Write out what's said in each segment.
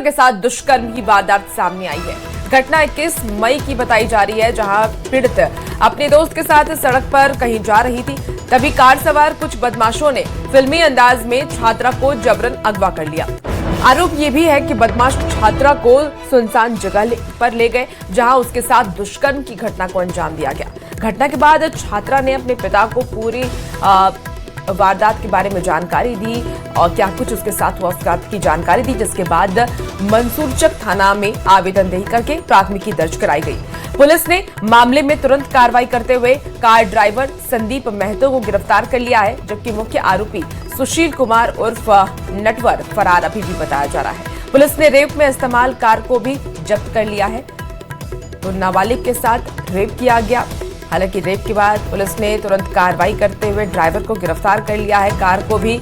के साथ दुष्कर्म की वारदात सामने आई है। घटना 21 मई की बताई जा रही है, जहां पीड़ित अपने दोस्त के साथ सड़क पर कहीं जा रही थी, तभी कार सवार कुछ बदमाशों ने फिल्मी अंदाज में छात्रा को जबरन अगवा कर लिया। आरोप ये भी है कि बदमाश छात्रा को सुनसान जगह पर ले गए, जहां उसके साथ दुष्कर्म की घटना को अंजाम दिया गया। घटना के बाद छात्रा ने अपने पिता को पूरी वारदात के बारे में जानकारी दी और क्या कुछ उसके साथ हुआ उसकी जानकारी दी, जिसके बाद मंसूरचक थाना में आवेदन दे करके प्राथमिकी दर्ज कराई गई। पुलिस ने मामले में तुरंत कार्रवाई करते हुए कार ड्राइवर संदीप महतो को गिरफ्तार कर लिया है, जबकि मुख्य आरोपी सुशील कुमार उर्फ नटवर फरार अभी भी बताया जा रहा है। पुलिस ने रेप में इस्तेमाल कार को भी जब्त कर लिया है। तो नाबालिग के साथ रेप किया गया। हालांकि रेप के बाद पुलिस ने तुरंत कार्रवाई करते हुए ड्राइवर को गिरफ्तार कर लिया है, कार को भी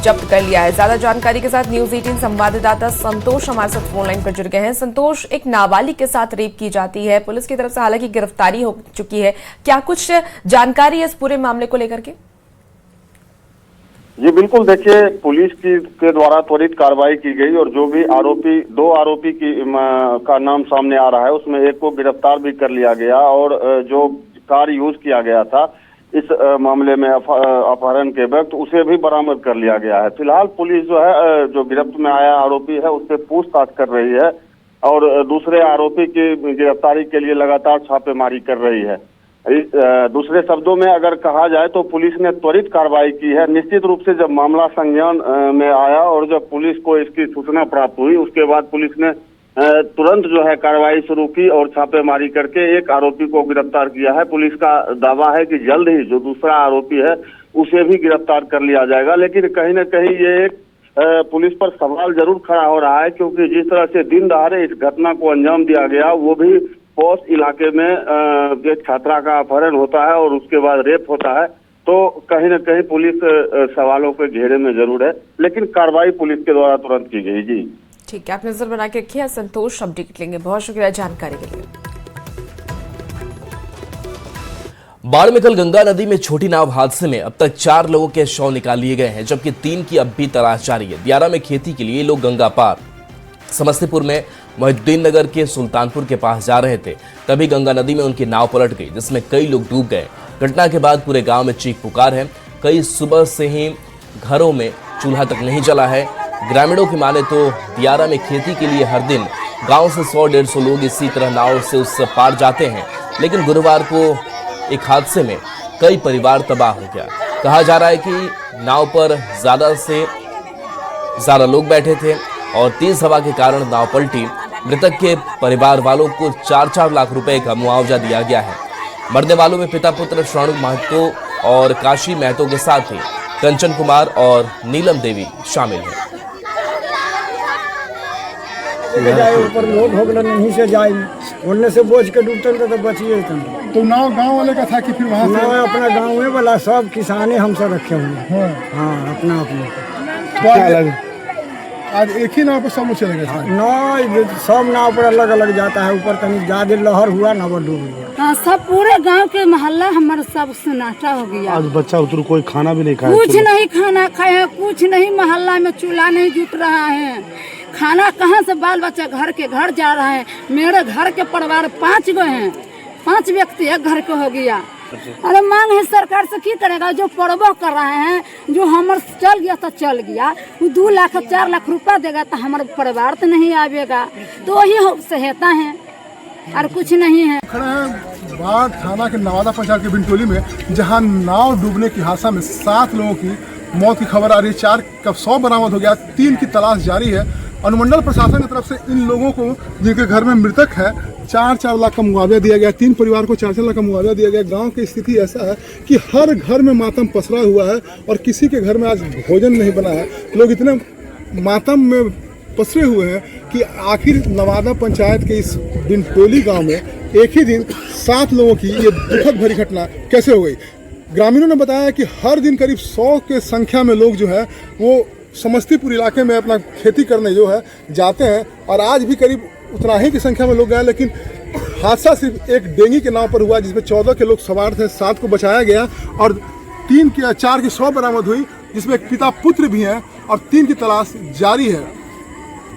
जब्त कर लिया है। ज्यादा जानकारी के साथ न्यूज 18 संवाददाता संतोष हमारे साथ फोन लाइन पर जुड़ गए हैं। संतोष, एक नाबालिग के साथ रेप की जाती है, पुलिस की तरफ से हालांकि गिरफ्तारी हो चुकी है, क्या कुछ जानकारी है इस पूरे मामले को लेकर के? जी बिल्कुल, देखिए पुलिस के द्वारा त्वरित कार्रवाई की गई और जो भी दो आरोपी का नाम सामने आ रहा है, उसमें एक को गिरफ्तार भी कर लिया गया और जो कार यूज किया गया था इस मामले में अपहरण के वक्त, उसे भी बरामद कर लिया गया है। फिलहाल पुलिस जो है, जो गिरफ्त में आया आरोपी है, उससे पूछताछ कर रही है और दूसरे आरोपी की गिरफ्तारी के लिए लगातार छापेमारी कर रही है। दूसरे शब्दों में अगर कहा जाए तो पुलिस ने त्वरित कार्रवाई की है। निश्चित रूप से जब मामला संज्ञान में आया और जब पुलिस को इसकी सूचना प्राप्त हुई, उसके बाद पुलिस ने तुरंत जो है कार्रवाई शुरू की और छापेमारी करके एक आरोपी को गिरफ्तार किया है। पुलिस का दावा है कि जल्द ही जो दूसरा आरोपी है उसे भी गिरफ्तार कर लिया जाएगा, लेकिन कहीं न कहीं ये एक पुलिस पर सवाल जरूर खड़ा हो रहा है, क्योंकि जिस तरह से दिन दहाड़े इस घटना को अंजाम दिया गया, वो भी पॉश इलाके में एक छात्रा का अपहरण होता है और उसके बाद रेप होता है, तो कहीं न कहीं पुलिस सवालों के घेरे में जरूर है, लेकिन कार्रवाई पुलिस के द्वारा तुरंत की गई। जी ठीक है, आप नजर बना के रखिए। संतोष, अपडेट लेंगे। बहुत शुक्रिया जानकारी के लिए। बाढ़ में कल गंगा नदी में छोटी नाव हादसे में अब तक 4 लोगों के शव निकाल लिए गए हैं, जबकि 3 की अब भी तलाश जारी है। दियारा में खेती के लिए लोग गंगा पार समस्तीपुर में मोहिउद्दीन नगर के सुल्तानपुर के पास जा रहे थे, तभी गंगा नदी में उनकी नाव पलट गई, जिसमें कई लोग डूब गए। घटना के बाद पूरे गांव में चीख पुकार है। कई सुबह से ही घरों में चूल्हा तक नहीं जला है। ग्रामीणों की माने तो दियारा में खेती के लिए हर दिन गांव से 100-150 लोग इसी तरह नाव से उस पार जाते हैं, लेकिन गुरुवार को एक हादसे में कई परिवार तबाह हो गया। कहा जा रहा है कि नाव पर ज्यादा से ज्यादा लोग बैठे थे और तेज हवा के कारण नाव पलटी। मृतक के परिवार वालों को 4-4 लाख रुपए का मुआवजा दिया गया है। मरने वालों में पिता पुत्र श्रवण महतो और काशी महतो के साथ ही कंचन कुमार और नीलम देवी शामिल हैं। ऊपर लोग हो गए, नहीं से जाए, उनने से बोझ के डूबते तो बचिए। तो नाव गांव वाले का था कि फिर वहाँ नाव अपना गाँव में वाला सब किसाने हमसे रखे हुए। हाँ, अपना अपना। आज एक ही नाव पर सब चले गए? नहीं, सब नाव पर अलग अलग जाता है। ऊपर कहीं ज्यादा लहर हुआ ना, वो डूब गया। हाँ, सब पूरे गांव के मोहल्ला हमारा सब सन्नाटा हो गया। आज बच्चा उतर कोई खाना भी नहीं खाया? कुछ नहीं खाना खाया, कुछ नहीं। मोहल्ला में चूल्हा नहीं जुट रहा है। खाना कहाँ से? बाल बच्चा घर के घर जा रहा है। मेरे घर के परिवार 5 गए हैं, 5 व्यक्ति एक घर के हो गया। अरे मांग है सरकार से की करेगा? जो पर्वो कर रहे हैं, जो हमारे चल गया तो चल गया, वो 2 लाख 4 लाख रुपया देगा तो हमारा परिवार तो नहीं आवेगा, तो वही सहायता है और कुछ नहीं है। खड़े हैं बाढ़ थाना के नवादा पंचायत के बिंटोली में, जहां नाव डूबने की हादसा में 7 लोगों की मौत की खबर आ रही है। 4 का शव बरामद हो गया, 3 की तलाश जारी है। अनुमंडल प्रशासन की तरफ से इन लोगों को, जिनके घर में मृतक है, 4-4 लाख का मुआवजा दिया गया। 3 परिवार को 4-4 लाख का मुआवजा दिया गया। गांव की स्थिति ऐसा है कि हर घर में मातम पसरा हुआ है और किसी के घर में आज भोजन नहीं बना है। लोग इतने मातम में पसरे हुए हैं कि आखिर नवादा पंचायत के इस बिंटोली गांव में एक ही दिन 7 लोगों की ये दुखद भरी घटना कैसे हो गई। ग्रामीणों ने बताया कि हर दिन करीब 100 के संख्या में लोग जो है वो समस्तीपुर इलाके में अपना खेती करने जो है जाते हैं, और आज भी करीब उतना ही की संख्या में लोग गए। लेकिन हादसा सिर्फ एक डेंगी के नाव पर हुआ, जिसमें 14 के लोग सवार थे। 7 को बचाया गया और 4 की शव बरामद हुई, जिसमें एक पिता पुत्र भी हैं और 3 की तलाश जारी है।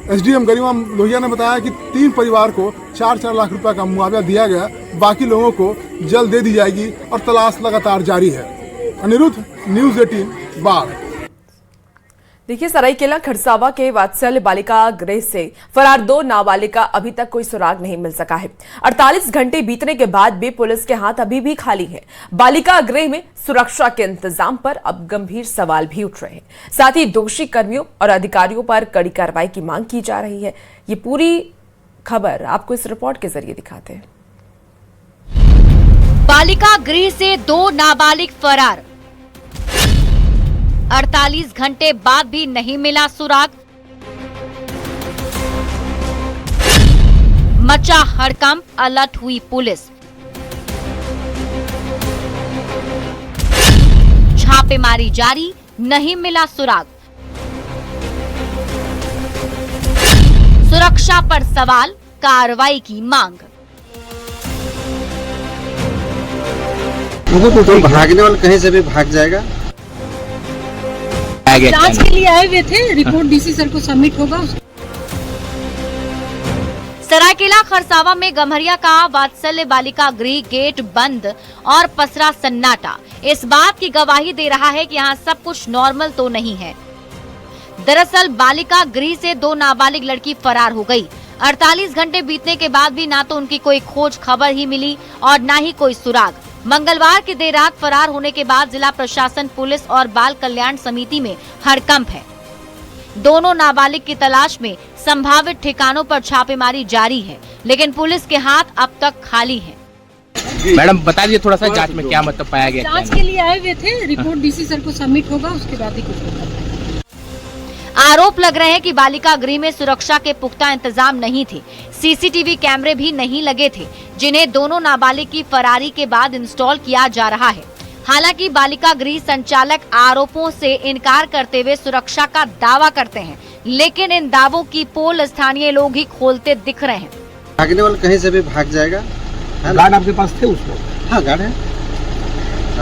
एसडीएम गरिमा लोहिया ने बताया कि 3 परिवार को 4-4 लाख रुपए का मुआवजा दिया गया, बाकी लोगों को जल्द दे दी जाएगी और तलाश लगातार जारी है। अनिरुद्ध, न्यूज़ 18 बाढ़। देखिए, सरायकेला खरसावा के वात्सल्य बालिका गृह से फरार 2 नाबालिग का अभी तक कोई सुराग नहीं मिल सका है। 48 घंटे बीतने के बाद भी पुलिस के हाथ अभी भी खाली है। बालिका गृह में सुरक्षा के इंतजाम पर अब गंभीर सवाल भी उठ रहे हैं। साथ ही दोषी कर्मियों और अधिकारियों पर कड़ी कार्रवाई की मांग की जा रही है। ये पूरी खबर आपको इस रिपोर्ट के जरिए दिखाते हैं। बालिका गृह से 2 नाबालिग फरार, 48 घंटे बाद भी नहीं मिला सुराग। मचा हड़कंप, अलर्ट हुई पुलिस। छापेमारी जारी, नहीं मिला सुराग। सुरक्षा पर सवाल, कार्रवाई की मांग। तो भागने वाला कहीं से भी भाग जाएगा। जांच के लिए आए हुए थे, रिपोर्ट डीसी सर को सबमिट होगा। सरायकेला खरसावा में गम्हरिया का वात्सल्य बालिका गृह गेट बंद और पसरा सन्नाटा इस बात की गवाही दे रहा है कि यहाँ सब कुछ नॉर्मल तो नहीं है। दरअसल बालिका गृह से 2 नाबालिग लड़की फरार हो गई। 48 घंटे बीतने के बाद भी ना तो उनकी कोई खोज खबर ही मिली और ना ही कोई सुराग। मंगलवार की देर रात फरार होने के बाद जिला प्रशासन, पुलिस और बाल कल्याण समिति में हड़कंप है। दोनों नाबालिग की तलाश में संभावित ठिकानों पर छापेमारी जारी है, लेकिन पुलिस के हाथ अब तक खाली हैं। मैडम बता दीजिए थोड़ा सा जांच में क्या मतलब पाया गया? जांच के लिए आए हुए थे, रिपोर्ट डीसी सर को सबमिट होगा, उसके बाद ही कुछ होगा। आरोप लग रहे हैं कि बालिका गृह में सुरक्षा के पुख्ता इंतजाम नहीं थे। सीसीटीवी कैमरे भी नहीं लगे थे, जिन्हें दोनों नाबालिग की फरारी के बाद इंस्टॉल किया जा रहा है। हालांकि बालिका गृह संचालक आरोपों से इनकार करते हुए सुरक्षा का दावा करते हैं, लेकिन इन दावों की पोल स्थानीय लोग ही खोलते दिख रहे हैं। भागने वाला कहीं से भी भाग जाएगा। गार्ड आपके पास थे उसको? हाँ, गार्ड है।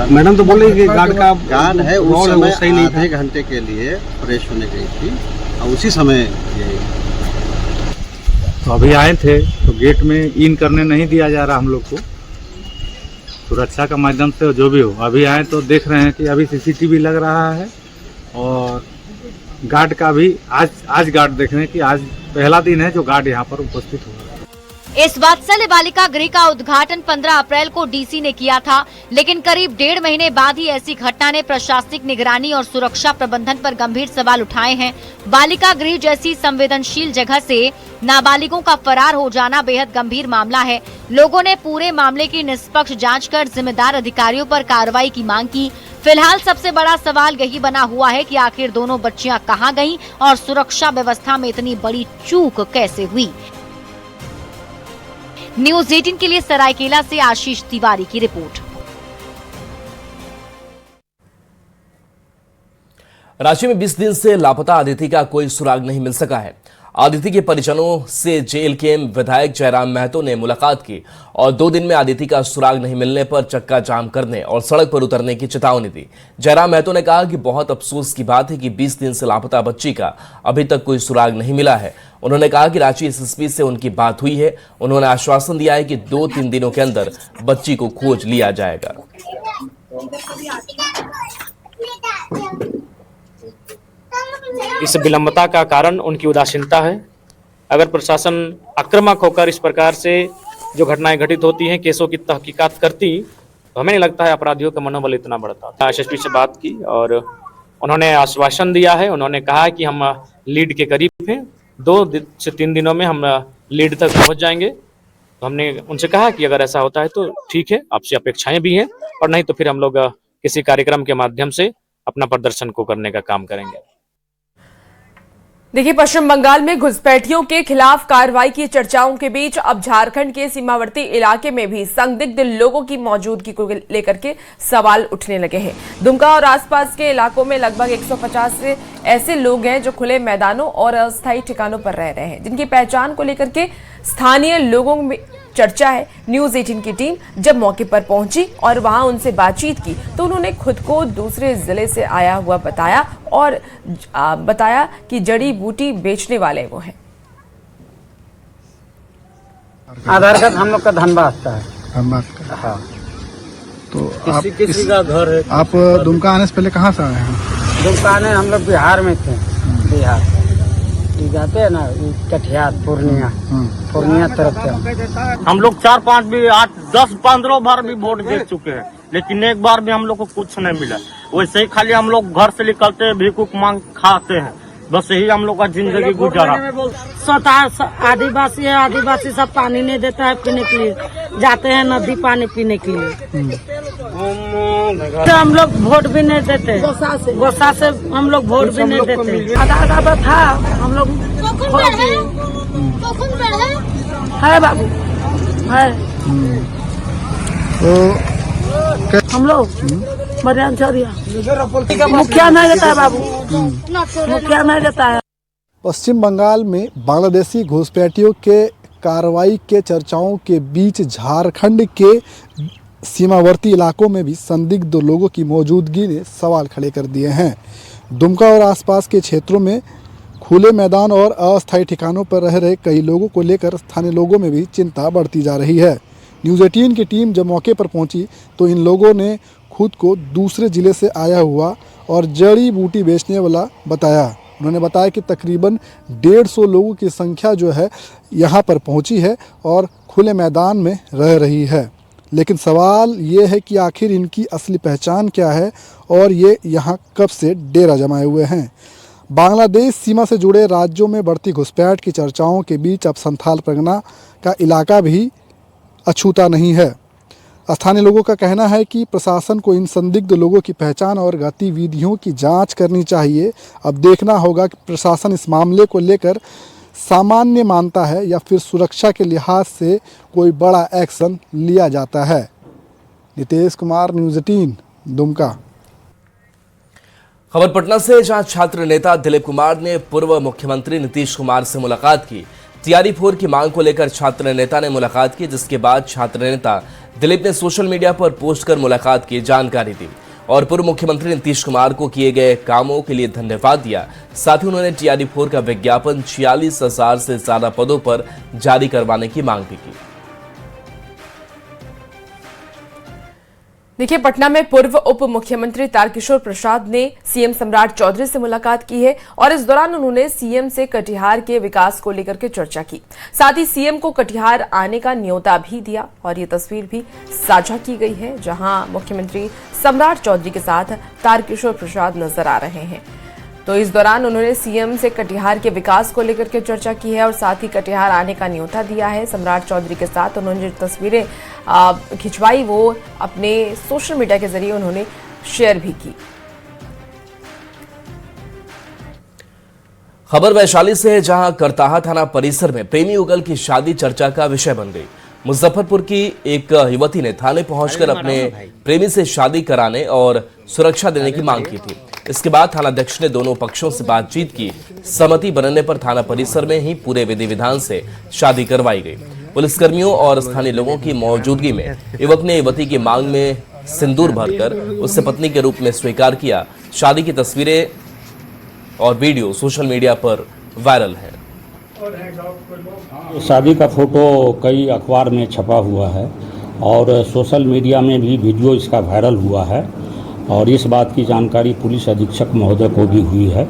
मैडम तो बोल रही कि गार्ड है। उस समय आधे घंटे के लिए फ्रेश होने गई थी और उसी समय तो अभी आए थे तो गेट में इन करने नहीं दिया जा रहा हम लोग को, सुरक्षा का माध्यम से जो भी हो। अभी आए तो देख रहे हैं कि अभी सीसीटीवी लग रहा है और गार्ड का भी आज गार्ड देख रहे हैं कि आज पहला दिन है जो गार्ड यहाँ पर उपस्थित हुआ। इस वात्सल्य बालिका गृह का उद्घाटन 15 अप्रैल को डीसी ने किया था, लेकिन करीब 1.5 महीने बाद ही ऐसी घटना ने प्रशासनिक निगरानी और सुरक्षा प्रबंधन पर गंभीर सवाल उठाए हैं। बालिका गृह जैसी संवेदनशील जगह से नाबालिगों का फरार हो जाना बेहद गंभीर मामला है। लोगों ने पूरे मामले की निष्पक्ष जांच कर जिम्मेदार अधिकारियों पर कार्रवाई की मांग की। फिलहाल सबसे बड़ा सवाल यही बना हुआ है कि आखिर दोनों बच्चियां कहां गईं और सुरक्षा व्यवस्था में इतनी बड़ी चूक कैसे हुई। न्यूज़ 18 के लिए सरायकेला से आशीष तिवारी की रिपोर्ट। रांची में 20 दिन से लापता अदिति का कोई सुराग नहीं मिल सका है। अदिति के परिजनों से जेल के विधायक जयराम महतो ने मुलाकात की और 2 दिन में अदिति का सुराग नहीं मिलने पर चक्का जाम करने और सड़क पर उतरने की चेतावनी दी। जयराम महतो ने कहा कि बहुत अफसोस की बात है कि 20 दिन से लापता बच्ची का अभी तक कोई सुराग नहीं मिला है। उन्होंने कहा कि रांची एसएसपी से उनकी बात हुई है। उन्होंने आश्वासन दिया है कि 2-3 दिनों के अंदर बच्ची को खोज लिया जाएगा। इस विलंबता का कारण उनकी उदासीनता है। अगर प्रशासन आक्रामक होकर इस प्रकार से जो घटनाएं घटित होती हैं, केसों की तहकीकात करती, तो हमें नहीं लगता है अपराधियों का मनोबल इतना बढ़ता। एसएसपी से बात की और उन्होंने आश्वासन दिया है। उन्होंने कहा कि हम लीड के करीब हैं, 2 से 3 दिनों में हम लीड तक पहुंच जाएंगे। तो हमने उनसे कहा कि अगर ऐसा होता है तो ठीक है, आपसे अपेक्षाएं भी हैं, और नहीं तो फिर हम लोग किसी कार्यक्रम के माध्यम से अपना प्रदर्शन को करने का काम करेंगे। देखिए, पश्चिम बंगाल में घुसपैठियों के खिलाफ कार्रवाई की चर्चाओं के बीच अब झारखंड के सीमावर्ती इलाके में भी संदिग्ध लोगों की मौजूदगी को लेकर के सवाल उठने लगे हैं। दुमका और आसपास के इलाकों में लगभग 150 से ऐसे लोग हैं जो खुले मैदानों और अस्थायी ठिकानों पर रह रहे हैं, जिनकी पहचान को लेकर के स्थानीय लोगों में चर्चा है। न्यूज़ 18 की टीम जब मौके पर पहुंची और वहां उनसे बातचीत की तो उन्होंने खुद को दूसरे जिले से आया हुआ बताया और बताया कि जड़ी बूटी बेचने वाले वो हैं। आधार कार्ड हम लोग का धनबाद का है। धनबाद का। हाँ। तो किसी का घर है। आप दुमका आने से पहले कहाँ से आए हैं? दुमका आने हम लोग बिहार में थे। बिहार ये जाते हैं ना, कटिहार पूर्णिया तरफ से। हम लोग 4-5 भी 8, 10, 15 बार भी वोट दे चुके हैं, लेकिन एक बार भी हम लोग को कुछ नहीं मिला। वैसे ही खाली हम लोग घर से निकलते भीख मांग खाते हैं, बस यही हम लोग का जिंदगी गुजारा। स्वतः आदिवासी है, आदिवासी सब पानी नहीं देता है पीने के लिए, जाते हैं नदी पानी पीने के लिए। तो हम लोग वोट भी नहीं देते, गोसा से हम लोग वोट भी नहीं देते। आधार कार्ड था हम लोग है बाबू है। तो हम लोग मुखिया नहीं देता है बाबू, मुखिया नहीं देता है। पश्चिम बंगाल में बांग्लादेशी घुसपैठियों के कार्रवाई के चर्चाओं के बीच झारखंड के सीमावर्ती इलाकों में भी संदिग्ध लोगों की मौजूदगी ने सवाल खड़े कर दिए हैं। दुमका और आसपास के क्षेत्रों में खुले मैदान और अस्थायी ठिकानों पर रह रहे कई लोगों को लेकर स्थानीय लोगों में भी चिंता बढ़ती जा रही है। न्यूज़ 18 की टीम जब मौके पर पहुंची तो इन लोगों ने खुद को दूसरे ज़िले से आया हुआ और जड़ी बूटी बेचने वाला बताया। उन्होंने बताया कि तकरीबन 150 लोगों की संख्या जो है यहाँ पर पहुँची है और खुले मैदान में रह रही है। लेकिन सवाल ये है कि आखिर इनकी असली पहचान क्या है और ये यहाँ कब से डेरा जमाए हुए हैं। बांग्लादेश सीमा से जुड़े राज्यों में बढ़ती घुसपैठ की चर्चाओं के बीच अब संथाल परगना का इलाका भी अछूता नहीं है। स्थानीय लोगों का कहना है कि प्रशासन को इन संदिग्ध लोगों की पहचान और गतिविधियों की जांच करनी चाहिए। अब देखना होगा कि प्रशासन इस मामले को लेकर सामान्य मानता है या फिर सुरक्षा के लिहाज से कोई बड़ा एक्शन लिया जाता है। नितेश कुमार, न्यूज़ 18, दुमका। खबर पटना से, जहां छात्र नेता दिलीप कुमार ने पूर्व मुख्यमंत्री नीतीश कुमार से मुलाकात की। टीआरई 4 की मांग को लेकर छात्र नेता ने मुलाकात की, जिसके बाद छात्र नेता दिलीप ने सोशल मीडिया पर पोस्ट कर मुलाकात की जानकारी दी और पूर्व मुख्यमंत्री नीतीश कुमार को किए गए कामों के लिए धन्यवाद दिया। साथ ही उन्होंने टीआरई 4 का विज्ञापन 46,000 से ज्यादा पदों पर जारी करवाने की मांग भी की। देखिए, पटना में पूर्व उप मुख्यमंत्री तारकिशोर प्रसाद ने सीएम सम्राट चौधरी से मुलाकात की है और इस दौरान उन्होंने सीएम से कटिहार के विकास को लेकर के चर्चा की। साथ ही सीएम को कटिहार आने का न्योता भी दिया और ये तस्वीर भी साझा की गई है, जहां मुख्यमंत्री सम्राट चौधरी के साथ तारकिशोर प्रसाद नजर आ रहे हैं। तो इस दौरान उन्होंने सीएम से कटिहार के विकास को लेकर के चर्चा की है और साथ ही कटिहार आने का न्योता दिया है। सम्राट चौधरी के साथ उन्होंने जो तस्वीरें खिंचवाई वो अपने सोशल मीडिया के जरिए उन्होंने शेयर भी की। खबर वैशाली से है, जहां करताहा थाना परिसर में प्रेमी युगल की शादी चर्चा का विषय बन गई। मुजफ्फरपुर की एक युवती ने थाने पहुंचकर अपने प्रेमी से शादी कराने और सुरक्षा देने की मांग की थी। इसके बाद थानाध्यक्ष ने दोनों पक्षों से बातचीत की। सहमति बनने पर थाना परिसर में ही पूरे विधि विधान से शादी करवाई गई। पुलिसकर्मियों और स्थानीय लोगों की मौजूदगी में युवक ने युवती की मांग में सिंदूर भरकर उससे पत्नी के रूप में स्वीकार किया। शादी की तस्वीरें और वीडियो सोशल मीडिया पर वायरल है। शादी का फोटो कई अखबार में छपा हुआ है और सोशल मीडिया में भी वीडियो इसका वायरल हुआ है और इस बात की जानकारी पुलिस अधीक्षक महोदय को भी हुई है।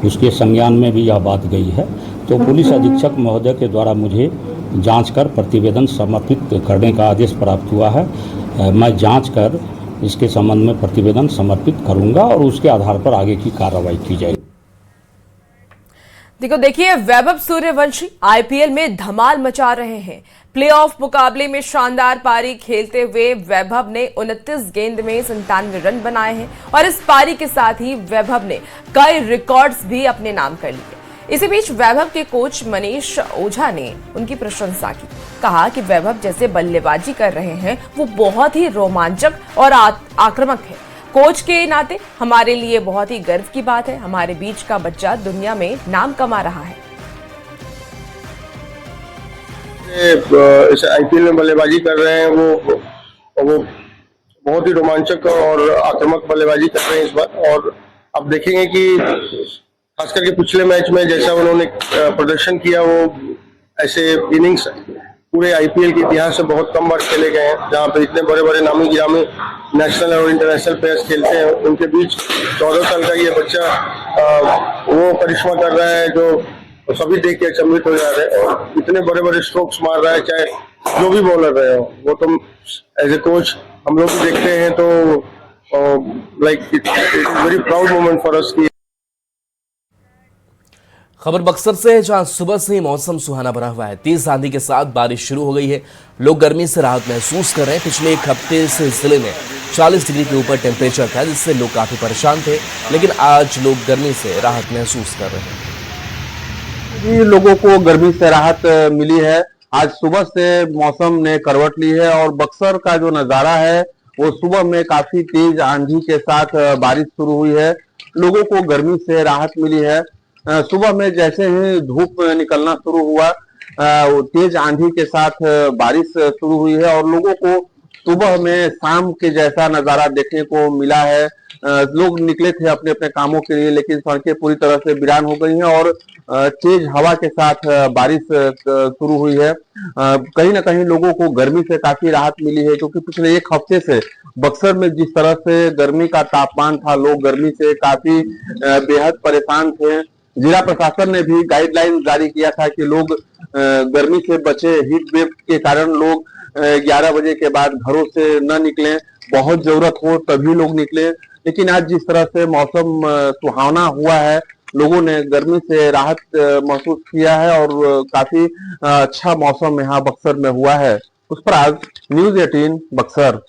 उसके संज्ञान में भी यह बात गई है। तो पुलिस अधीक्षक महोदय के द्वारा मुझे जांच कर प्रतिवेदन समर्पित करने का आदेश प्राप्त हुआ है। मैं जांच कर इसके संबंध में प्रतिवेदन समर्पित करूंगा और उसके आधार पर आगे की कार्रवाई की जाएगी। देखिए, वैभव सूर्यवंशी आईपीएल में धमाल मचा रहे हैं। प्लेऑफ मुकाबले में शानदार पारी खेलते हुए वैभव ने 29 गेंद में 97 रन बनाए हैं और इस पारी के साथ ही वैभव ने कई रिकॉर्ड्स भी अपने नाम कर लिए। इसी बीच वैभव के कोच मनीष ओझा ने उनकी प्रशंसा की। कहा कि वैभव जैसे बल्लेबाजी कर रहे हैं वो बहुत ही रोमांचक और आक्रामक है। कोच के नाते हमारे लिए बहुत ही गर्व की बात है। हमारे बीच का बच्चा दुनिया में नाम कमा रहा है। इस आईपीएल में बल्लेबाजी कर रहे हैं वो बहुत ही रोमांचक और आक्रामक बल्लेबाजी कर रहे हैं इस बार। और अब देखेंगे कि खास करके पिछले मैच में जैसा उन्होंने प्रदर्शन किया वो ऐसे इनिंग्स पूरे आईपीएल के इतिहास से बहुत कम बार खेले गए हैं, जहाँ पे इतने बड़े बड़े नामी गिरामी नेशनल और इंटरनेशनल प्लेयर्स खेलते हैं। उनके बीच 14 साल का ये बच्चा वो करिश्मा कर रहा है जो सभी देख के अचंभित हो जा रहे हैं, और इतने बड़े बड़े स्ट्रोक्स मार रहा है, चाहे जो भी बॉलर रहे हो। वो तो एज ए कोच हम लोग भी देखते हैं तो like it's very proud moment for us. खबर बक्सर से है, जहां सुबह से ही मौसम सुहाना बना हुआ है। तेज आंधी के साथ बारिश शुरू हो गई है। लोग गर्मी से राहत महसूस कर रहे हैं। पिछले एक हफ्ते से जिले में 40 डिग्री के ऊपर टेम्परेचर था, जिससे लोग काफी परेशान थे, लेकिन आज लोग गर्मी से राहत महसूस कर रहे हैं। लोगों को गर्मी से राहत मिली है। आज सुबह से मौसम ने करवट ली है और बक्सर का जो नजारा है वो सुबह में काफी तेज आंधी के साथ बारिश शुरू हुई है। लोगों को गर्मी से राहत मिली है। सुबह में जैसे ही धूप निकलना शुरू हुआ, तेज आंधी के साथ बारिश शुरू हुई है और लोगों को सुबह में शाम के जैसा नजारा देखने को मिला है। लोग निकले थे अपने अपने कामों के लिए, लेकिन सड़कें पूरी तरह से वीरान हो गई हैं और तेज हवा के साथ बारिश शुरू हुई है। कहीं ना कहीं लोगों को गर्मी से काफी राहत मिली है, क्योंकि पिछले एक हफ्ते से बक्सर में जिस तरह से गर्मी का तापमान था, लोग गर्मी से काफी बेहद परेशान थे। जिला प्रशासन ने भी गाइडलाइन जारी किया था कि लोग गर्मी से बचे। हीट वेव के कारण लोग 11 बजे के बाद घरों से न निकलें, बहुत जरूरत हो तभी लोग निकलें। लेकिन आज जिस तरह से मौसम सुहावना हुआ है, लोगों ने गर्मी से राहत महसूस किया है और काफी अच्छा मौसम यहाँ बक्सर में हुआ है। उस पर आज न्यूज़ 18 बक्सर।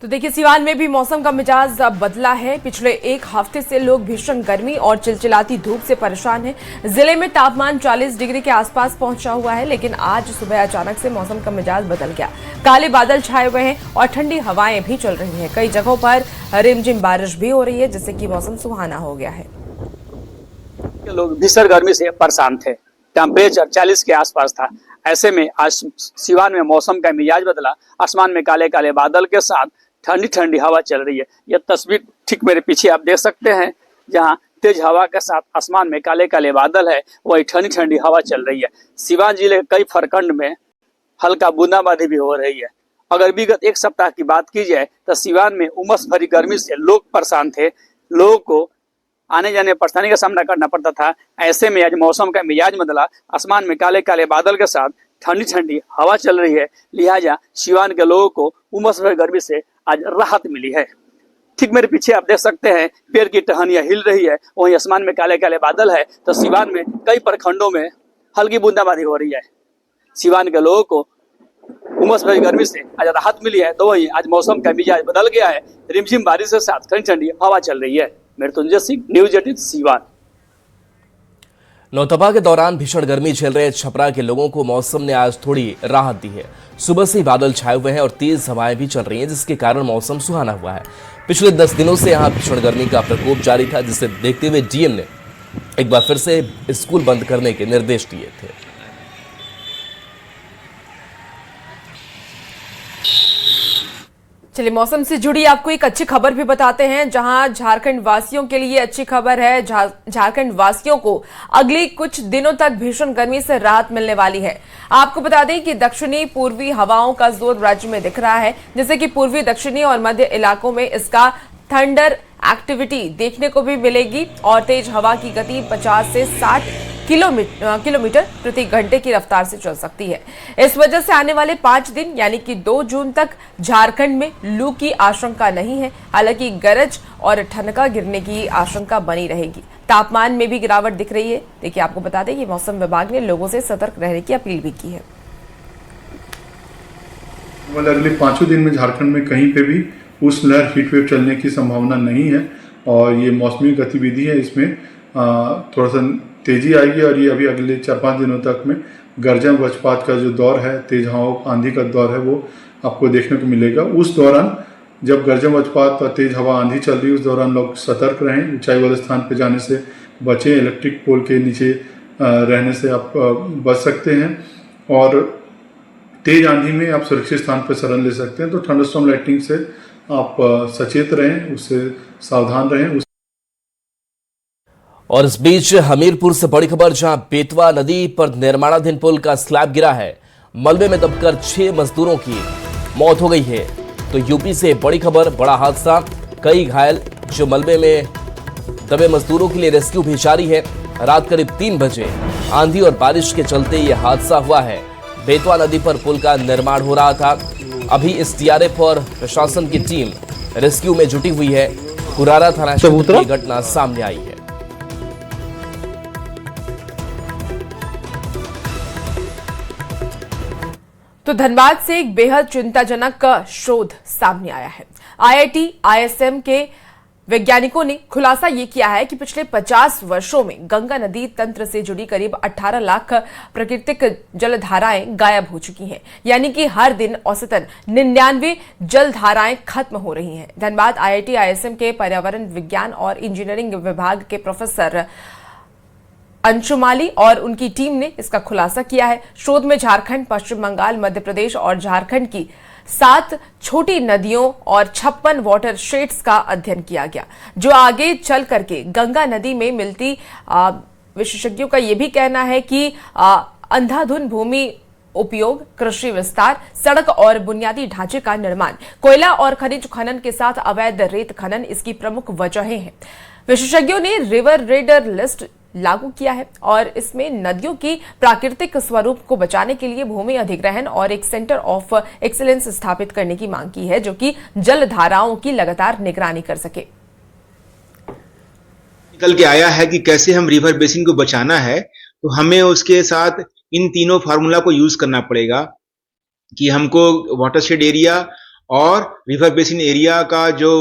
तो देखिए, सिवान में भी मौसम का मिजाज अब बदला है। पिछले एक हफ्ते से लोग भीषण गर्मी और चिलचिलाती धूप से परेशान हैं। जिले में तापमान 40 डिग्री के आसपास पहुंचा हुआ है, लेकिन आज सुबह अचानक से मौसम का मिजाज बदल गया। काले बादल छाए हुए हैं और ठंडी हवाएं भी चल रही हैं। कई जगहों पर रिमझिम बारिश भी हो रही है, जिससे कि मौसम सुहाना हो गया है। लोग भीषण गर्मी से परेशान थे। टेम्परेचर 40 के आसपास था। ऐसे में आज सिवान में मौसम का मिजाज बदला। आसमान में काले काले बादल के साथ ठंडी ठंडी हवा चल रही है। यह तस्वीर ठीक मेरे पीछे आप देख सकते हैं, जहां तेज हवा के साथ आसमान में काले काले बादल है, वही ठंडी ठंडी हवा चल रही है। सिवान जिले के कई प्रखंड में हल्का बूंदाबांदी भी हो रही है। अगर विगत एक सप्ताह की बात की जाए तो सिवान में उमस भरी गर्मी से लोग परेशान थे। लोगों को आने जाने परेशानी का सामना करना पड़ता था। ऐसे में आज मौसम का मिजाज बदला। आसमान में काले काले बादल के साथ ठंडी ठंडी हवा चल रही है, लिहाजा सिवान के लोगों को उमस भरी गर्मी से आज राहत मिली है। ठीक मेरे पीछे आप देख सकते हैं, पेड़ की टहनियां हिल रही है, वहीं आसमान में काले काले बादल है। तो सिवान में कई प्रखंडों में हल्की बूंदाबांदी हो रही है। सिवान के लोगों को उमस भरी गर्मी से आज राहत मिली है, तो वहीं आज मौसम का मिजाज बदल गया है। रिमझिम बारिश के साथ ठंडी ठंडी हवा चल रही है। मृत्युंजय सिंह, न्यूज़ 18 सिवान। नौतपा के दौरान भीषण गर्मी झेल रहे छपरा के लोगों को मौसम ने आज थोड़ी राहत दी है। सुबह से ही बादल छाए हुए हैं और तेज हवाएं भी चल रही हैं, जिसके कारण मौसम सुहाना हुआ है। पिछले 10 दिनों से यहां भीषण गर्मी का प्रकोप जारी था, जिसे देखते हुए डीएम ने एक बार फिर से स्कूल बंद करने के निर्देश दिए थे। चलिए, मौसम से जुड़ी आपको एक अच्छी खबर भी बताते हैं, जहां झारखंड वासियों के लिए अच्छी खबर है। झारखंड वासियों को अगली कुछ दिनों तक भीषण गर्मी से राहत मिलने वाली है। आपको बता दें कि दक्षिणी पूर्वी हवाओं का जोर राज्य में दिख रहा है, जैसे कि पूर्वी, दक्षिणी और मध्य इलाकों में इसका थंडर एक्टिविटी देखने को भी मिलेगी और तेज हवा की गति 50 से 60 किलोमीटर प्रति घंटे की रफ्तार से चल सकती है। इस वजह से आने वाले 5 दिन यानी कि 2 जून तक झारखंड में लू की आशंका नहीं है। हालांकि गरज और ठनका गिरने की आशंका बनी रहेगी। तापमान में भी गिरावट दिख रही है। देखिए, आपको बता दें कि मौसम विभाग ने लोगों से सतर्क रहने की अपील भी की है। अगले 5 दिन में झारखंड में कहीं पे भी उष्णलहर हीट वेव चलने की संभावना नहीं है और ये मौसमी गतिविधि है, इसमें थोड़ा सा तेजी आएगी और ये अभी अगले 4-5 दिनों तक में गर्जन वज्रपात का जो दौर है, तेज हवा आंधी का दौर है, वो आपको देखने को मिलेगा। उस दौरान जब गर्जन वज्रपात और तेज हवा आंधी चल रही है, उस दौरान लोग सतर्क रहें, ऊंचाई वाले स्थान पर जाने से बचें, इलेक्ट्रिक पोल के नीचे रहने से आप बच सकते हैं और तेज आंधी में आप सुरक्षित स्थान पर शरण ले सकते हैं। तो थंडरस्टॉर्म लाइटनिंग से आप सचेत रहें, उससे सावधान रहें। और इस बीच हमीरपुर से बड़ी खबर, जहां बेतवा नदी पर निर्माणाधीन पुल का स्लैब गिरा है। मलबे में दबकर 6 मजदूरों की मौत हो गई है। तो यूपी से बड़ी खबर, बड़ा हादसा, कई घायल। जो मलबे में दबे मजदूरों के लिए रेस्क्यू भी जारी है। रात करीब 3 बजे आंधी और बारिश के चलते ये हादसा हुआ है। बेतवा नदी पर पुल का निर्माण हो रहा था। अभी एसडीआरएफ और प्रशासन की टीम रेस्क्यू में जुटी हुई है। कुरारा थाना क्षेत्र की घटना सामने आई है। तो धनबाद से एक बेहद चिंताजनक शोध सामने आया है। आईआईटी आईएसएम के वैज्ञानिकों ने खुलासा ये किया है कि पिछले 50 वर्षों में गंगा नदी तंत्र से जुड़ी करीब 18 लाख प्राकृतिक जलधाराएं गायब हो चुकी हैं। यानी कि हर दिन औसतन 99 जलधाराएं खत्म हो रही हैं। धनबाद आईआईटी आईएसएम के पर्यावरण विज्ञान और इंजीनियरिंग विभाग के प्रोफेसर अंशुमाली और उनकी टीम ने इसका खुलासा किया है। शोध में झारखंड, पश्चिम बंगाल, मध्य प्रदेश और झारखंड की 7 छोटी नदियों और 56 वाटर शेड्स का अध्ययन किया गया, जो आगे चल करके गंगा नदी में मिलती। विशेषज्ञों का यह भी कहना है कि अंधाधुंध भूमि उपयोग, कृषि विस्तार, सड़क और बुनियादी ढांचे का निर्माण, कोयला और खनिज खनन के साथ अवैध रेत खनन इसकी प्रमुख वजहें हैं। विशेषज्ञों ने रिवर रेडर लिस्ट लागू किया है और इसमें नदियों की प्राकृतिक स्वरूप को बचाने के लिए भूमि अधिग्रहण और एक सेंटर ऑफ एक्सीलेंस स्थापित करने की मांग की है, जो कि जल धाराओं की लगातार निगरानी कर सके। निकल के आया है कि कैसे हम रिवर बेसिन को बचाना है, तो हमें उसके साथ इन तीनों फार्मूला को यूज करना पड़ेगा कि हमको वाटरशेड एरिया और रिवर बेसिन एरिया का जो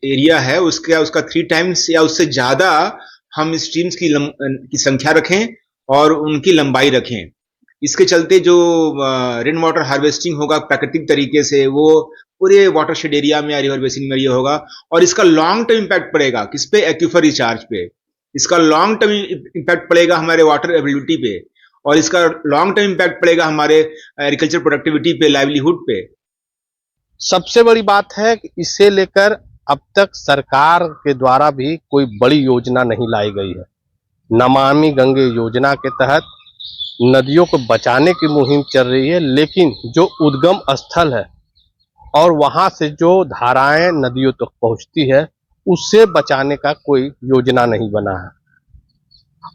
एरिया है उसका 3 टाइम्स या उससे ज्यादा हम स्ट्रीम्स की संख्या रखें और उनकी लंबाई रखें। इसके चलते जो रेन वाटर हार्वेस्टिंग होगा प्राकृतिक तरीके से, वो पूरे वाटरशेड एरिया में या रिवर बेसिन में ये होगा। और इसका लॉन्ग टर्म इम्पैक्ट पड़ेगा किस पे? एक्विफर रिचार्ज पे। इसका लॉन्ग टर्म इम्पैक्ट पड़ेगा हमारे वाटर अवेलेबिलिटी पे, और इसका लॉन्ग टर्म इम्पैक्ट पड़ेगा हमारे एग्रीकल्चर प्रोडक्टिविटी पे, लाइवलीहुड पे। सबसे बड़ी बात है कि इसे लेकर अब तक सरकार के द्वारा भी कोई बड़ी योजना नहीं लाई गई है। नमामि गंगे योजना के तहत नदियों को बचाने की मुहिम चल रही है, लेकिन जो उद्गम स्थल है और वहां से जो धाराएं नदियों तक पहुंचती है, उससे बचाने का कोई योजना नहीं बना है।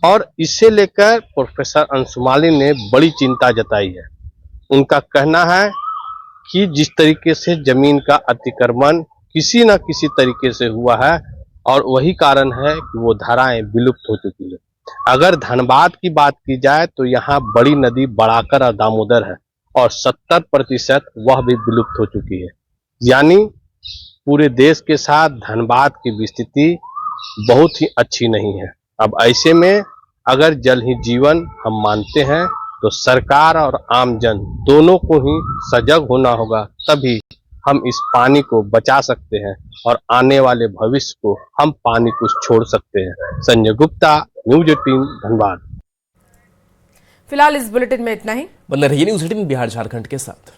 और इसे लेकर प्रोफेसर अंशुमाली ने बड़ी चिंता जताई है। उनका कहना है कि जिस तरीके से जमीन का अतिक्रमण किसी न किसी तरीके से हुआ है, और वही कारण है कि वो धाराएं विलुप्त हो चुकी है। अगर धनबाद की बात की जाए तो यहाँ बड़ी नदी बड़ाकर और दामोदर है, और 70% वह भी विलुप्त हो चुकी है। यानी पूरे देश के साथ धनबाद की स्थिति बहुत ही अच्छी नहीं है। अब ऐसे में अगर जल ही जीवन हम मानते हैं, तो सरकार और आमजन दोनों को ही सजग होना होगा, तभी हम इस पानी को बचा सकते हैं और आने वाले भविष्य को हम पानी को छोड़ सकते हैं। संजय गुप्ता, न्यूज 18 धनबाद। फिलहाल इस बुलेटिन में इतना ही। बने रहिए न्यूज 18 बिहार झारखंड के साथ।